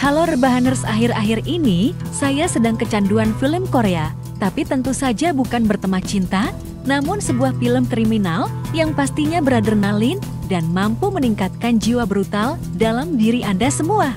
Halo Rebahaners, akhir-akhir ini saya sedang kecanduan film Korea. Tapi tentu saja bukan bertema cinta, namun sebuah film kriminal yang pastinya beradrenalin dan mampu meningkatkan jiwa brutal dalam diri Anda semua.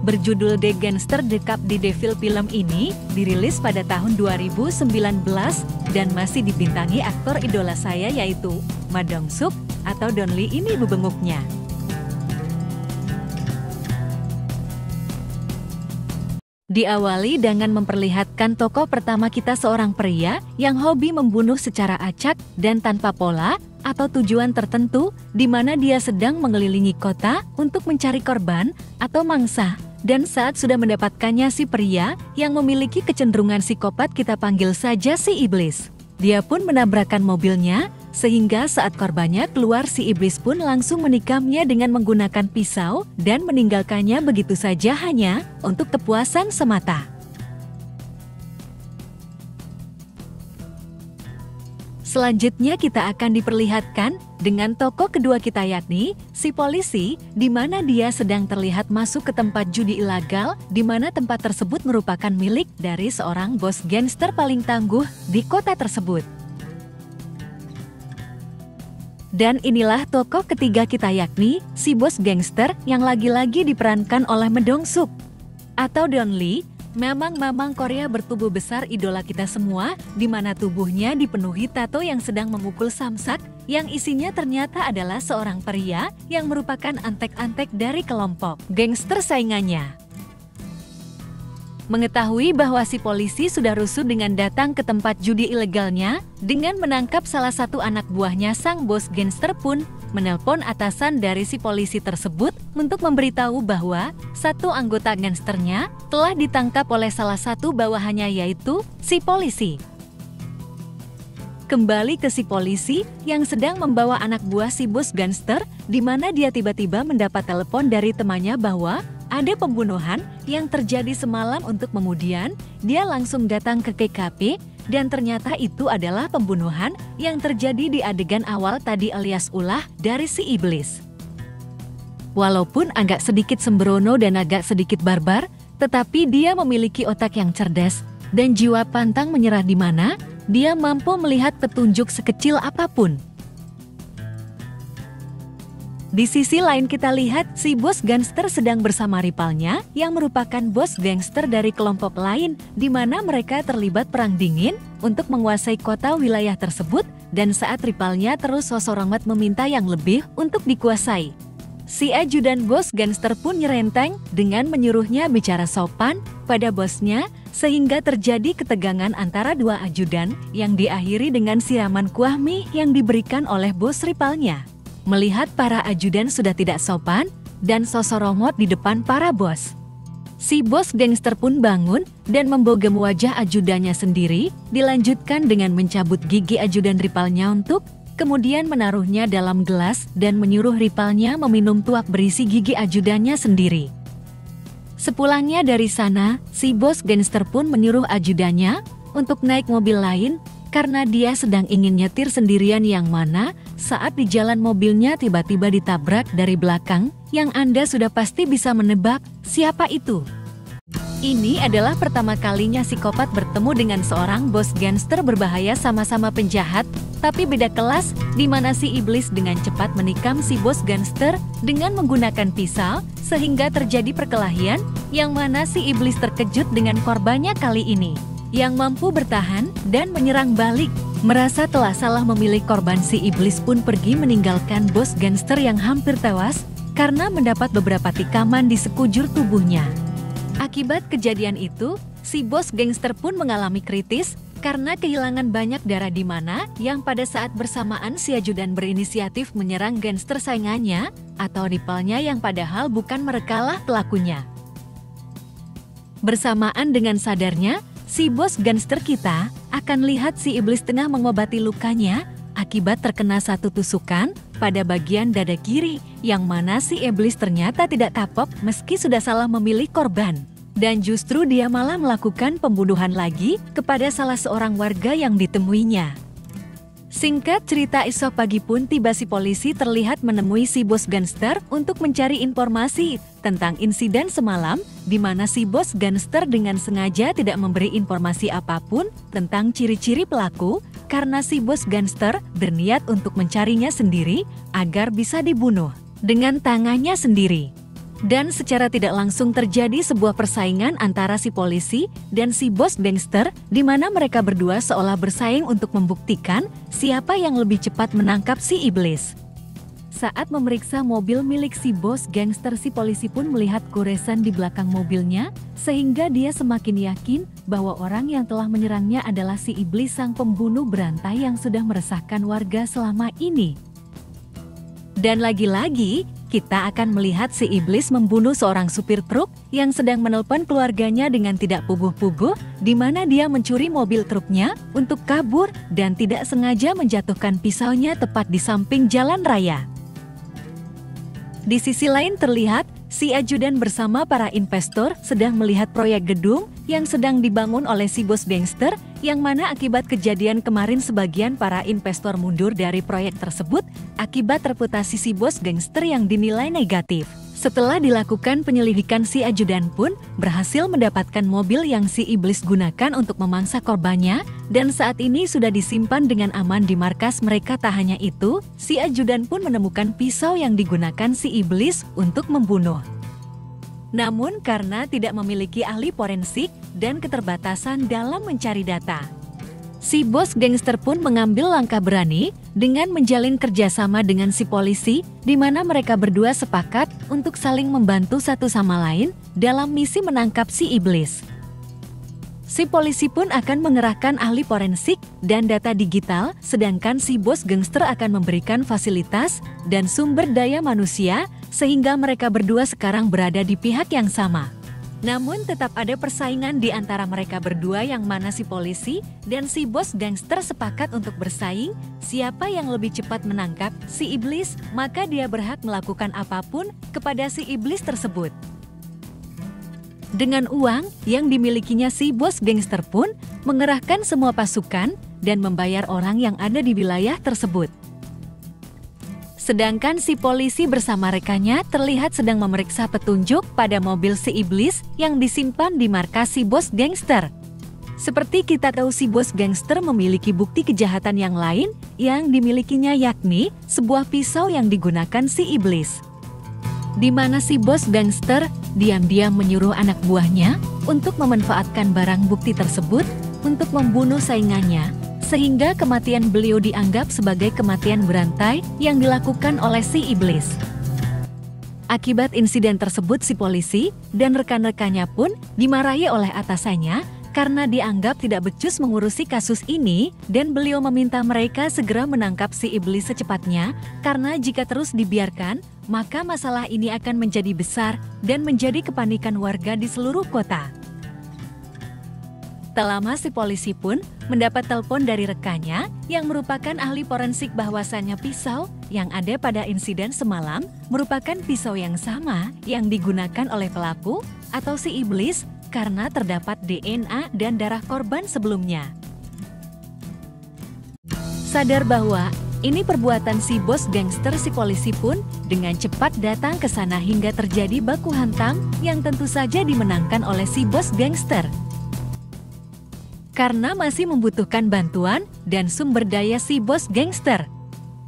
Berjudul The Gangster The Cup The Devil, film ini dirilis pada tahun 2019 dan masih dibintangi aktor idola saya yaitu Ma Dong-suk atau Don Lee ini bebenguknya. Diawali dengan memperlihatkan tokoh pertama kita, seorang pria yang hobi membunuh secara acak dan tanpa pola atau tujuan tertentu, di mana dia sedang mengelilingi kota untuk mencari korban atau mangsa. Dan saat sudah mendapatkannya, si pria yang memiliki kecenderungan psikopat, kita panggil saja si iblis, dia pun menabrakkan mobilnya, sehingga saat korbannya keluar, si iblis pun langsung menikamnya dengan menggunakan pisau dan meninggalkannya begitu saja hanya untuk kepuasan semata. Selanjutnya kita akan diperlihatkan dengan tokoh kedua kita, yakni si polisi, di mana dia sedang terlihat masuk ke tempat judi ilegal, di mana tempat tersebut merupakan milik dari seorang bos gangster paling tangguh di kota tersebut. Dan inilah tokoh ketiga kita, yakni si bos gangster yang lagi-lagi diperankan oleh Ma Dong-suk atau Don Lee. Memang Korea bertubuh besar idola kita semua, di mana tubuhnya dipenuhi tato yang sedang memukul samsak, yang isinya ternyata adalah seorang pria yang merupakan antek-antek dari kelompok gangster saingannya. Mengetahui bahwa si polisi sudah rusuh dengan datang ke tempat judi ilegalnya, dengan menangkap salah satu anak buahnya, sang bos gangster pun menelpon atasan dari si polisi tersebut untuk memberitahu bahwa satu anggota gangsternya telah ditangkap oleh salah satu bawahannya, yaitu si polisi. Kembali ke si polisi yang sedang membawa anak buah si bos gangster, di mana dia tiba-tiba mendapat telepon dari temannya bahwa ada pembunuhan yang terjadi semalam. Untuk kemudian dia langsung datang ke TKP dan ternyata itu adalah pembunuhan yang terjadi di adegan awal tadi, alias ulah dari si iblis. Walaupun agak sedikit sembrono dan agak sedikit barbar, tetapi dia memiliki otak yang cerdas dan jiwa pantang menyerah, di mana dia mampu melihat petunjuk sekecil apapun. Di sisi lain kita lihat si bos gangster sedang bersama rivalnya yang merupakan bos gangster dari kelompok lain, di mana mereka terlibat perang dingin untuk menguasai kota wilayah tersebut, dan saat rivalnya terus sosoromat meminta yang lebih untuk dikuasai, si ajudan bos gangster pun nyerenteng dengan menyuruhnya bicara sopan pada bosnya, sehingga terjadi ketegangan antara dua ajudan yang diakhiri dengan siraman kuah mie yang diberikan oleh bos rivalnya. Melihat para ajudan sudah tidak sopan dan sosoromot di depan para bos, si bos gangster pun bangun dan membogem wajah ajudannya sendiri, dilanjutkan dengan mencabut gigi ajudan rivalnya untuk kemudian menaruhnya dalam gelas dan menyuruh rivalnya meminum tuak berisi gigi ajudannya sendiri. Sepulangnya dari sana, si bos gangster pun menyuruh ajudannya untuk naik mobil lain karena dia sedang ingin nyetir sendirian, yang mana saat di jalan mobilnya tiba-tiba ditabrak dari belakang, yang Anda sudah pasti bisa menebak siapa itu. Ini adalah pertama kalinya psikopat bertemu dengan seorang bos gangster berbahaya, sama-sama penjahat, tapi beda kelas, di mana si iblis dengan cepat menikam si bos gangster dengan menggunakan pisau, sehingga terjadi perkelahian, yang mana si iblis terkejut dengan korbannya kali ini, yang mampu bertahan dan menyerang balik. Merasa telah salah memilih korban, si iblis pun pergi meninggalkan bos gangster yang hampir tewas karena mendapat beberapa tikaman di sekujur tubuhnya. Akibat kejadian itu, si bos gangster pun mengalami kritis karena kehilangan banyak darah, di mana yang pada saat bersamaan si ajudan berinisiatif menyerang gangster saingannya atau rivalnya yang padahal bukan merekalah pelakunya. Bersamaan dengan sadarnya, si bos gangster kita akan lihat si iblis tengah mengobati lukanya akibat terkena satu tusukan pada bagian dada kiri, yang mana si iblis ternyata tidak kapok meski sudah salah memilih korban. Dan justru dia malah melakukan pembunuhan lagi kepada salah seorang warga yang ditemuinya. Singkat cerita, esok pagi pun tiba si polisi terlihat menemui si bos gangster untuk mencari informasi tentang insiden semalam di mana si bos gangster dengan sengaja tidak memberi informasi apapun tentang ciri-ciri pelaku karena si bos gangster berniat untuk mencarinya sendiri agar bisa dibunuh dengan tangannya sendiri. Dan secara tidak langsung terjadi sebuah persaingan antara si polisi dan si bos gangster di mana mereka berdua seolah bersaing untuk membuktikan siapa yang lebih cepat menangkap si iblis. Saat memeriksa mobil milik si bos gangster, si polisi pun melihat goresan di belakang mobilnya sehingga dia semakin yakin bahwa orang yang telah menyerangnya adalah si iblis, sang pembunuh berantai yang sudah meresahkan warga selama ini. Dan lagi-lagi, kita akan melihat si iblis membunuh seorang supir truk yang sedang menelpon keluarganya dengan tidak puguh-puguh, di mana dia mencuri mobil truknya untuk kabur dan tidak sengaja menjatuhkan pisaunya tepat di samping jalan raya. Di sisi lain terlihat si ajudan bersama para investor sedang melihat proyek gedung yang sedang dibangun oleh si bos gangster, yang mana akibat kejadian kemarin sebagian para investor mundur dari proyek tersebut akibat reputasi si bos gangster yang dinilai negatif. Setelah dilakukan penyelidikan, si ajudan pun berhasil mendapatkan mobil yang si iblis gunakan untuk memangsa korbannya dan saat ini sudah disimpan dengan aman di markas mereka. Tak hanya itu, si ajudan pun menemukan pisau yang digunakan si iblis untuk membunuh. Namun karena tidak memiliki ahli forensik dan keterbatasan dalam mencari data, si bos gangster pun mengambil langkah berani dengan menjalin kerjasama dengan si polisi, di mana mereka berdua sepakat untuk saling membantu satu sama lain dalam misi menangkap si iblis. Si polisi pun akan mengerahkan ahli forensik dan data digital, sedangkan si bos gangster akan memberikan fasilitas dan sumber daya manusia, sehingga mereka berdua sekarang berada di pihak yang sama. Namun tetap ada persaingan di antara mereka berdua, yang mana si polisi dan si bos gangster sepakat untuk bersaing. Siapa yang lebih cepat menangkap si iblis, maka dia berhak melakukan apapun kepada si iblis tersebut. Dengan uang yang dimilikinya, si bos gangster pun mengerahkan semua pasukan dan membayar orang yang ada di wilayah tersebut. Sedangkan si polisi bersama rekannya terlihat sedang memeriksa petunjuk pada mobil si iblis yang disimpan di markas si bos gangster. Seperti kita tahu, si bos gangster memiliki bukti kejahatan yang lain yang dimilikinya, yakni sebuah pisau yang digunakan si iblis. Di mana si bos gangster diam-diam menyuruh anak buahnya untuk memanfaatkan barang bukti tersebut untuk membunuh saingannya, sehingga kematian beliau dianggap sebagai kematian berantai yang dilakukan oleh si iblis. Akibat insiden tersebut, si polisi dan rekan-rekannya pun dimarahi oleh atasannya karena dianggap tidak becus mengurusi kasus ini, dan beliau meminta mereka segera menangkap si iblis secepatnya karena jika terus dibiarkan, maka masalah ini akan menjadi besar dan menjadi kepanikan warga di seluruh kota. Tak lama si polisi pun mendapat telepon dari rekannya yang merupakan ahli forensik bahwasannya pisau yang ada pada insiden semalam merupakan pisau yang sama yang digunakan oleh pelaku atau si iblis karena terdapat DNA dan darah korban sebelumnya. Sadar bahwa ini perbuatan si bos gangster, si polisi pun dengan cepat datang ke sana hingga terjadi baku hantam yang tentu saja dimenangkan oleh si bos gangster. Karena masih membutuhkan bantuan dan sumber daya si bos gangster,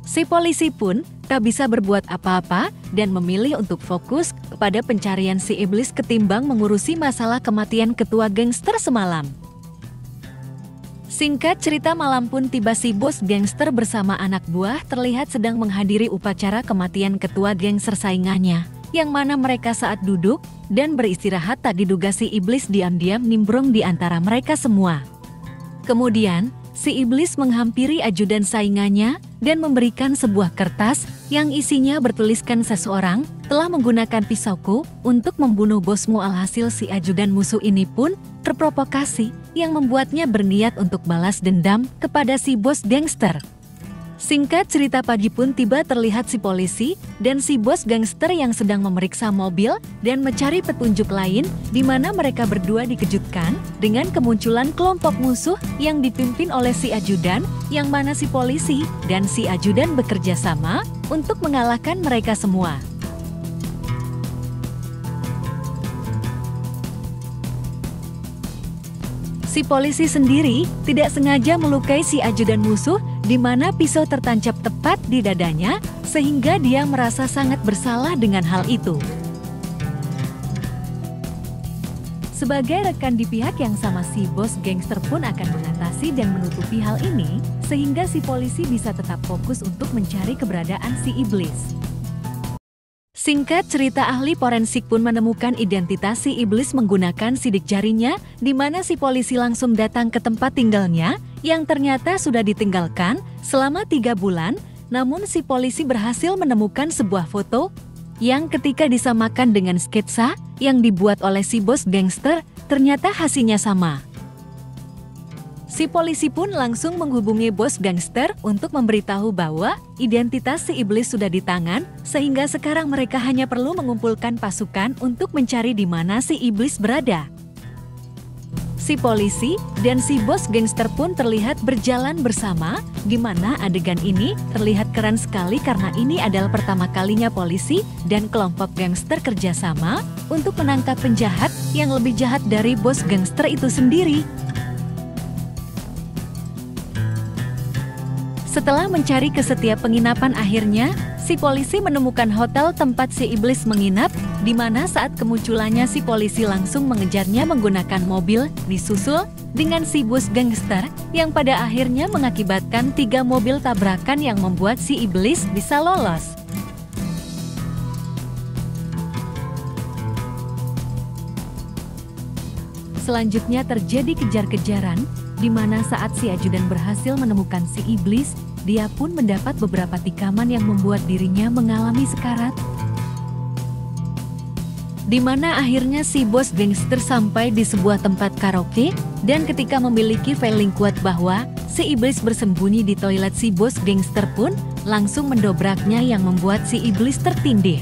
si polisi pun tak bisa berbuat apa-apa dan memilih untuk fokus kepada pencarian si iblis ketimbang mengurusi masalah kematian ketua gangster semalam. Singkat cerita, malam pun tiba si bos gangster bersama anak buah terlihat sedang menghadiri upacara kematian ketua gangster saingannya, yang mana mereka saat duduk dan beristirahat tak diduga si iblis diam-diam nimbrung di antara mereka semua. Kemudian, si iblis menghampiri ajudan saingannya dan memberikan sebuah kertas yang isinya bertuliskan, "Seseorang telah menggunakan pisauku untuk membunuh bosmu." Alhasil si ajudan musuh ini pun terprovokasi yang membuatnya berniat untuk balas dendam kepada si bos gangster. Singkat cerita, pagi pun tiba terlihat si polisi dan si bos gangster yang sedang memeriksa mobil dan mencari petunjuk lain, di mana mereka berdua dikejutkan dengan kemunculan kelompok musuh yang dipimpin oleh si ajudan, yang mana si polisi dan si ajudan bekerja sama untuk mengalahkan mereka semua. Si polisi sendiri tidak sengaja melukai si ajudan musuh, di mana pisau tertancap tepat di dadanya, sehingga dia merasa sangat bersalah dengan hal itu. Sebagai rekan di pihak yang sama, si bos gangster pun akan mengatasi dan menutupi hal ini, sehingga si polisi bisa tetap fokus untuk mencari keberadaan si iblis. Singkat cerita, ahli forensik pun menemukan identitas si iblis menggunakan sidik jarinya, di mana si polisi langsung datang ke tempat tinggalnya yang ternyata sudah ditinggalkan selama 3 bulan. Namun si polisi berhasil menemukan sebuah foto yang ketika disamakan dengan sketsa yang dibuat oleh si bos gangster, ternyata hasilnya sama. Si polisi pun langsung menghubungi bos gangster untuk memberitahu bahwa identitas si iblis sudah di tangan, sehingga sekarang mereka hanya perlu mengumpulkan pasukan untuk mencari di mana si iblis berada. Si polisi dan si bos gangster pun terlihat berjalan bersama, di mana adegan ini terlihat keren sekali karena ini adalah pertama kalinya polisi dan kelompok gangster kerjasama untuk menangkap penjahat yang lebih jahat dari bos gangster itu sendiri. Setelah mencari ke setiap penginapan, akhirnya si polisi menemukan hotel tempat si iblis menginap, di mana saat kemunculannya si polisi langsung mengejarnya menggunakan mobil disusul dengan si bos gangster, yang pada akhirnya mengakibatkan 3 mobil tabrakan yang membuat si iblis bisa lolos. Selanjutnya terjadi kejar-kejaran, di mana saat si ajudan berhasil menemukan si iblis, dia pun mendapat beberapa tikaman yang membuat dirinya mengalami sekarat. Di mana akhirnya si bos gangster sampai di sebuah tempat karaoke, dan ketika memiliki feeling kuat bahwa si iblis bersembunyi di toilet, si bos gangster pun langsung mendobraknya yang membuat si iblis tertindih.